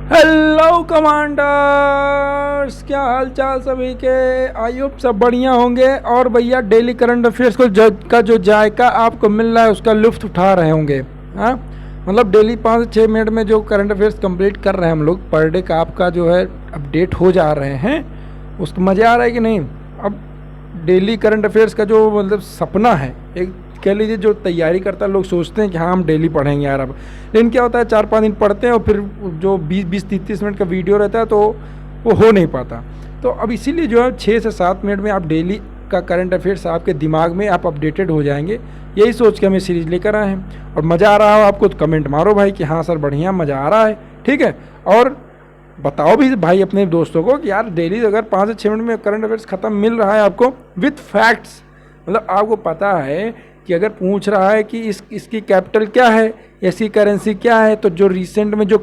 Hello commanders, क्या हाल चाल सभी के। आई होप सब बढ़िया होंगे। और भैया डेली करंट अफेयर्स का जो जायका आपको मिल रहा है उसका लुत्फ उठा रहे होंगे। हाँ, मतलब डेली 5 से 6 मिनट में जो करंट अफेयर्स कंप्लीट कर रहे हैं हम लोग, पर डे का आपका जो है अपडेट हो जा रहे हैं, उसको मज़ा आ रहा है कि नहीं। अब डेली करंट अफेयर्स का जो मतलब सपना है, एक कह लीजिए जो तैयारी करता है, लोग सोचते हैं कि हाँ हम डेली पढ़ेंगे यार। अब लेकिन क्या होता है, 4-5 दिन पढ़ते हैं और फिर जो 20-30 मिनट का वीडियो रहता है तो वो हो नहीं पाता। तो अब इसीलिए जो है 6 से 7 मिनट में आप डेली का करंट अफेयर्स आपके दिमाग में आप अपडेटेड हो जाएंगे। यही सोच के हमें सीरीज लेकर आए हैं। और मज़ा आ रहा हो आपको तो कमेंट मारो भाई कि हाँ सर बढ़िया मज़ा आ रहा है, ठीक है। और बताओ भी भाई अपने दोस्तों को कि यार डेली अगर 5 से 6 मिनट में करंट अफेयर्स ख़त्म मिल रहा है आपको विथ फैक्ट्स, मतलब आपको पता है कि अगर पूछ रहा है कि इसकी कैपिटल क्या है, इसकी करेंसी क्या है, तो जो रिसेंट में जो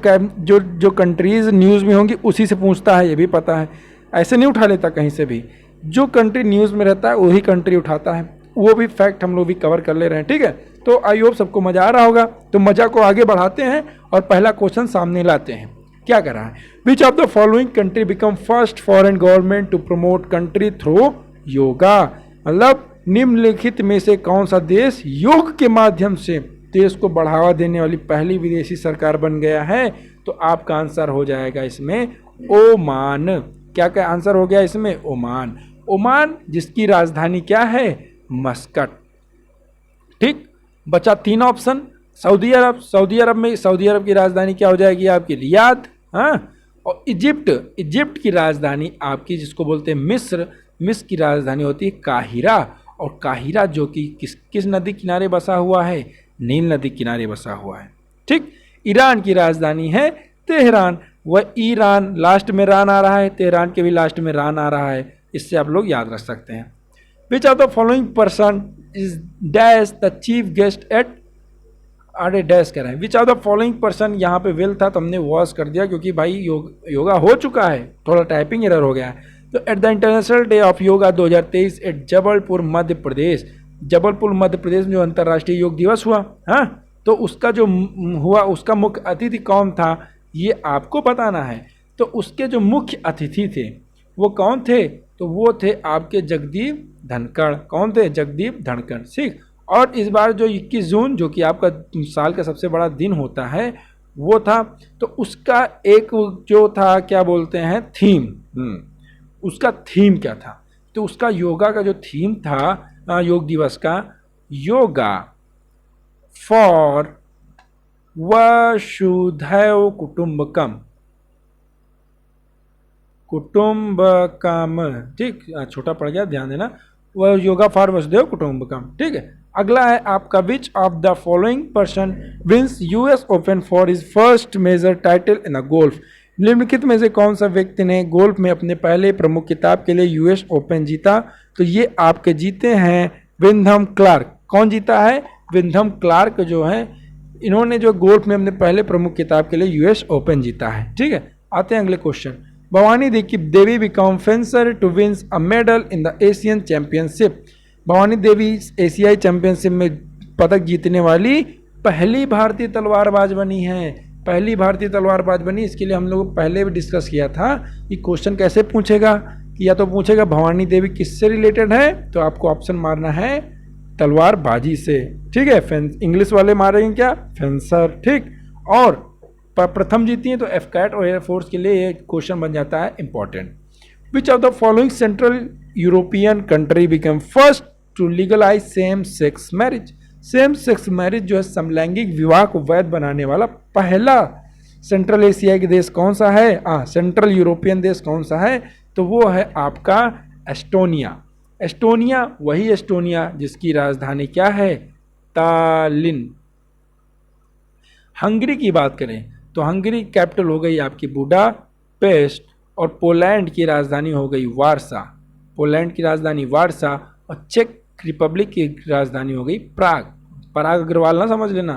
कंट्रीज़ न्यूज़ में होंगी उसी से पूछता है, ये भी पता है। ऐसे नहीं उठा लेता कहीं से भी, जो कंट्री न्यूज़ में रहता है वही कंट्री उठाता है। वो भी फैक्ट हम लोग भी कवर कर ले रहे हैं, ठीक है। तो आई होप सबको मज़ा आ रहा होगा। तो मज़ा को आगे बढ़ाते हैं और पहला क्वेश्चन सामने लाते हैं। क्या कर रहा है, which of the following country become first foreign government to promote country through yoga, मतलब निम्नलिखित में से कौन सा देश योग के माध्यम से देश को बढ़ावा देने वाली पहली विदेशी सरकार बन गया है। तो आपका आंसर हो जाएगा इसमें ओमान। क्या क्या आंसर हो गया इसमें, ओमान। ओमान जिसकी राजधानी क्या है, मस्कट, ठीक। बचा 3 ऑप्शन। सऊदी अरब, सऊदी अरब की राजधानी क्या हो जाएगी आपकी, रियाद। हाँ, और इजिप्ट की राजधानी आपकी जिसको बोलते हैं मिस्र की राजधानी होती है काहिरा। और काहिरा जो कि किस नदी किनारे बसा हुआ है, नील नदी किनारे बसा हुआ है, ठीक। ईरान की राजधानी है तेहरान। वह ईरान लास्ट में रान आ रहा है, तेहरान के भी लास्ट में रान आ रहा है, इससे आप लोग याद रख सकते हैं। विच of the following person is dash the chief guest at, अरे डैश कह रहे हैं। विच ऑफ द फॉलोइंग पर्सन, यहाँ पे विल था तो हमने वॉश कर दिया क्योंकि भाई योगा हो चुका है, थोड़ा टाइपिंग एरर हो गया है। तो at the international day of yoga 2023 at Jabalpur Madhya Pradesh, Jabalpur Madhya Pradesh में जो अंतर्राष्ट्रीय योग दिवस हुआ, हाँ, तो उसका जो हुआ उसका मुख्य अतिथि कौन था ये आपको बताना है। तो उसके जो मुख्य अतिथि थे वो कौन थे, तो वो थे आपके जगदीप धनखड़। कौन थे, जगदीप धनखड़, ठीक। और इस बार जो 21 जून जो कि आपका साल का सबसे बड़ा दिन होता है वो था, तो उसका एक जो था क्या बोलते हैं थीम, उसका थीम क्या था, तो उसका योगा का जो थीम था योग दिवस का, योगा फॉर वसुधैव कुटुंबकम, ठीक। छोटा पड़ गया, ध्यान देना। वह योगा फॉर वसुधैव कुटुंबकम, ठीक है। अगला है आपका which of the following person wins US open for his first major title in the golf, निम्नलिखित में से कौन सा व्यक्ति ने गोल्फ में अपने पहले प्रमुख खिताब के लिए यूएस ओपन जीता। तो ये आपके जीते हैं विंधम क्लार्क। कौन जीता है, विंधम क्लार्क जो है, इन्होंने जो गोल्फ में अपने पहले प्रमुख खिताब के लिए यूएस ओपन जीता है, ठीक है। आते हैं अगले question. Bhavani Devi become fencer to wins a medal in the Asian championship, Bhavani Devi एशियाई चैंपियनशिप में पदक जीतने वाली पहली भारतीय तलवारबाज बनी है, पहली भारतीय तलवारबाज बनी। इसके लिए हम लोग पहले भी डिस्कस किया था कि क्वेश्चन कैसे पूछेगा, कि या तो पूछेगा भवानी देवी किससे रिलेटेड है, तो आपको ऑप्शन मारना है तलवारबाजी से, ठीक है। इंग्लिश वाले मारेंगे क्या, फेंसर, ठीक। और प्रथम जीती है तो एफकैट और एयरफोर्स के लिए ये क्वेश्चन बन जाता है important. Which of the following central European country become first to legalize same sex marriage, same sex marriage जो है समलैंगिक विवाह को वैध बनाने वाला पहला सेंट्रल एशिया के देश कौन सा है, सेंट्रल यूरोपियन देश कौन सा है, तो वो है आपका एस्टोनिया। एस्टोनिया वही एस्टोनिया जिसकी राजधानी क्या है, तालिन। हंगरी की बात करें तो हंगरी कैपिटल हो गई आपकी बुडापेस्ट, और पोलैंड की राजधानी हो गई वारसा, पोलैंड की राजधानी वारसा, और चेक रिपब्लिक की राजधानी हो गई प्राग। पराग अग्रवाल ना समझ लेना,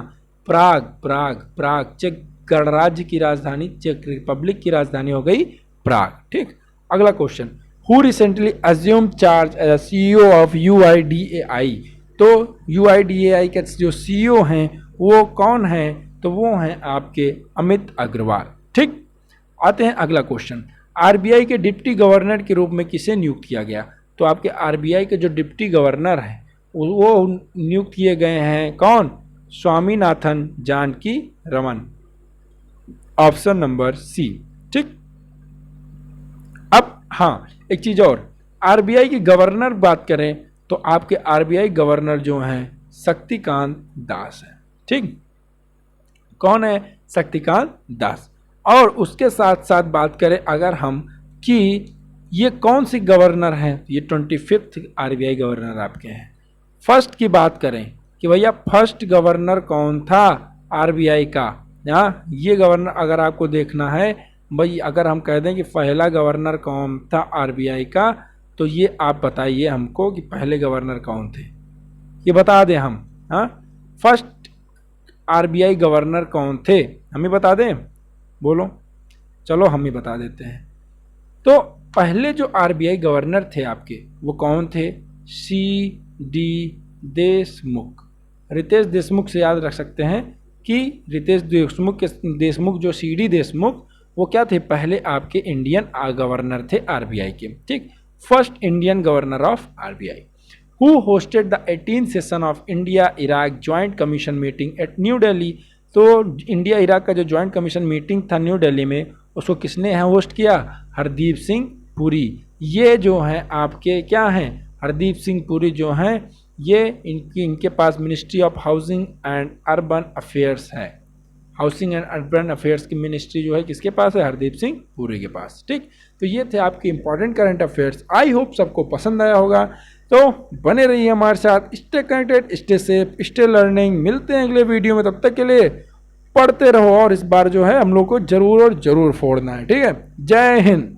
प्राग प्राग प्राग। चेक गणराज्य की राजधानी, चेक रिपब्लिक की राजधानी हो गई प्राग, ठीक। अगला question, who recently assume charge as CEO of UIDAI, तो यूआईडीएआई के जो सीईओ हैं वो कौन हैं, तो वो हैं आपके अमित अग्रवाल, ठीक। आते हैं अगला क्वेश्चन, आरबीआई के डिप्टी गवर्नर के रूप में किसे नियुक्त किया गया? तो आपके आरबीआई के जो डिप्टी गवर्नर हैं वो नियुक्त किए गए हैं कौन? Swaminathan Janaki Raman, option number C. ठीक, अब हाँ एक चीज और, आरबीआई के गवर्नर बात करें तो आपके आरबीआई गवर्नर जो हैं शक्तिकांत दास हैं। ठीक, कौन है? शक्तिकांत दास। और उसके साथ साथ बात करें अगर हम कि ये कौन सी गवर्नर हैं, ये 25th आरबीआई गवर्नर आपके हैं। फर्स्ट की बात करें कि भैया फर्स्ट गवर्नर कौन था आरबीआई का, हाँ ये गवर्नर अगर आपको देखना है भाई, अगर हम कह दें कि पहला गवर्नर कौन था आरबीआई का, तो ये आप बताइए हमको कि पहले गवर्नर कौन थे, ये बता दें हम। हाँ, फर्स्ट आरबीआई गवर्नर कौन थे, हम ही बता दें, बोलो। चलो हम ही बता देते हैं। तो पहले जो आरबीआई गवर्नर थे आपके वो कौन थे? C D Deshmukh. रितेश देशमुख से याद रख सकते हैं कि रितेश देशमुख जो सी डी देशमुख वो क्या थे? पहले आपके इंडियन गवर्नर थे आरबीआई के। ठीक, first Indian governor of RBI. Who hosted the 18th session of India Iraq joint commission meeting at new Delhi? तो इंडिया इराक का जो ज्वाइंट कमीशन मीटिंग था न्यू दिल्ली में, उसको किसने होस्ट किया? हरदीप सिंह पुरी। ये जो हैं आपके क्या हैं? हरदीप सिंह पुरी जो हैं ये इनके पास ministry of housing and urban affairs है। हाउसिंग एंड अर्बन अफेयर्स की मिनिस्ट्री जो है किसके पास है? हरदीप सिंह पुरी के पास। ठीक, तो ये थे आपके important current affairs. I hope सबको पसंद आया होगा, तो बने रहिए हमारे साथ। Stay connected, stay safe, stay learning. मिलते हैं अगले वीडियो में, तब तक के लिए पढ़ते रहो और इस बार जो है हम लोग को जरूर और जरूर फोड़ना है। ठीक है, जय हिंद।